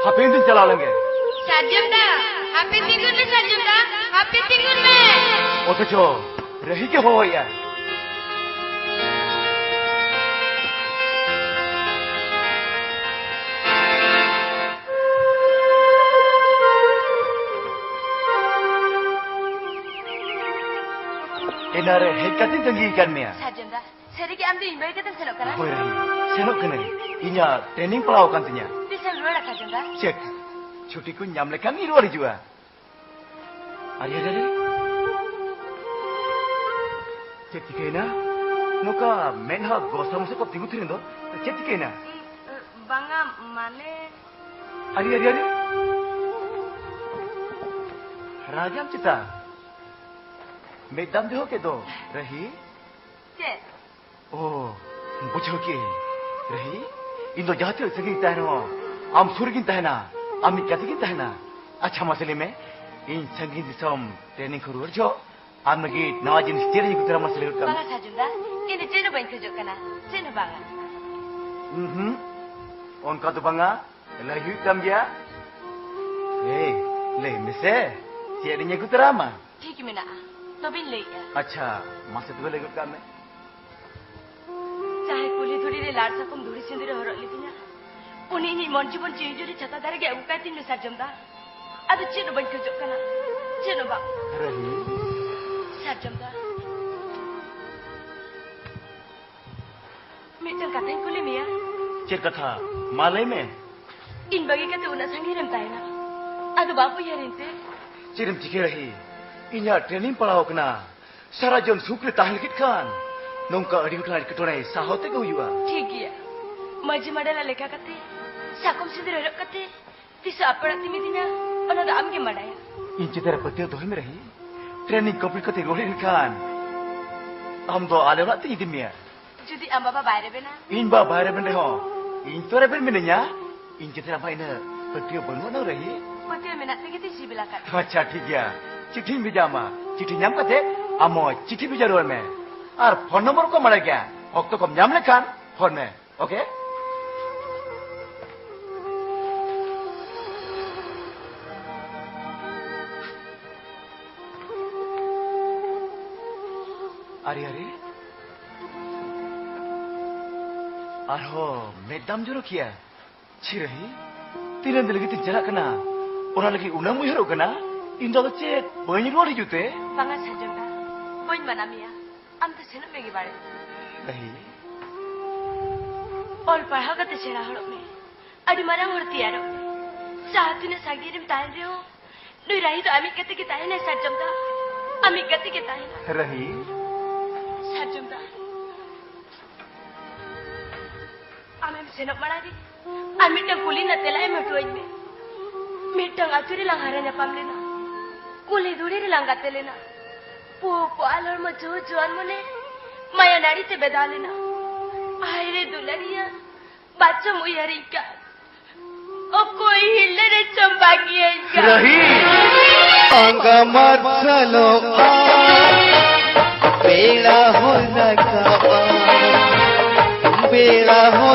Hapin din chala lenge. Sarjam da, hapin tingun me sarjam da, hapin tingun me. Otocho, rahi ke ho ya. Enare hekatin tinggi ikan mea. Sarjam da, seri ke amde imbai ke senok kana. Hoi rahi, senok kene. Inya training pelau kan tinya. Bisa luar sarjam da. Cek, cuti ku nyam lekan ni luar juga. Ari ada. Cek tikena. Nuka menha gosam se kop tingu tirin do. Cek tikena. Banga mane. Ari. Rajam cita. Medam deho ke do. Rahi. Cek. Oh, bujo ke. Rahi. Indo jahate segi tahno. Am surgin tahna. Ami katikin tahna. Acha masale में इन संगीत दिसम training Karur जो आम लगी नवाजिन steering कुतरा मसले कर Banga sarjam da, ini ceno bain kerja kana. Ceno banga. उनका तो बंगा लही तम गया ले मिसे स्टेरिंग कुतरा मा ठीक mina. Tobin lei ya. अच्छा मासे तो लगी काम में चाहे कुली धुरी रे लाड़ सकम धुरी सिंदूर हरक लितिnya. Uni ni mon जीवन चिजुरी छता दारे के उका तीन sarjam da. Ada ceno bain kerja kana. Ceno bang. रही Sarjam da. Mitang kata yang kulit ya. चेक कथा माले में In bagi kata una sangiram taina. Adu bapu ya rinte. चिरम चिके रही इन्या ट्रेनिंग पढ़ाओ कना सारा जन सुक्र ताहल किट खान नोंका अड़ी उठा कटोरे साहोते को युवा ठीक ya. Maji madala leka kate. Sakum sindir harap kate. Tisa apara timi dina. Ona da amge madaya. इन चितर पत्ते तो में रही ट्रेनिंग कंप्लीट करते रोले खान हम तो आले रात इदी में Judi ambaba bayar bena. इन बा बाहर बन रहे हो इन तो रेबन में नहीं इन चितर भाई ने पत्ते बनवा ना रही Pati minat te kete si bilakat. अच्छा ठीक है चिट्ठी भेजामा चिट्ठी नाम कते आमो चिट्ठी भेजा रोल में और फोन नंबर को मरे क्या वक्त को नाम लेखान फोन में ओके अरे मेदाम जरो किया छिरही तीन दिन लगी तीन जरा कना और लगी उन्हें मुझे रोकना इन दो बच्चे बनी रोड़ी जुते Banga sarjam da. Poin manamia. Am te seno megi bare. नहीं Ol parha kate sera harap me. Adi marang horti aro. Saat ini sagirim tahan reo. Nui rahi to amik kate kita hai sarjam da. Amik kate kita hai. रही Sarjam da. Amem senok marari. Amit yang kuli na tela em hatuai me. Mitang aturi lang haranya pamlena. Kuli duri lang gatelena. Po alor ma juan mone. Maya nari te bedalena. Aire dulariya. Baca mu yarika. O koi hille re chambagi hai. रही अंगमत चलो बेड़ा हो लगा बेड़ा हो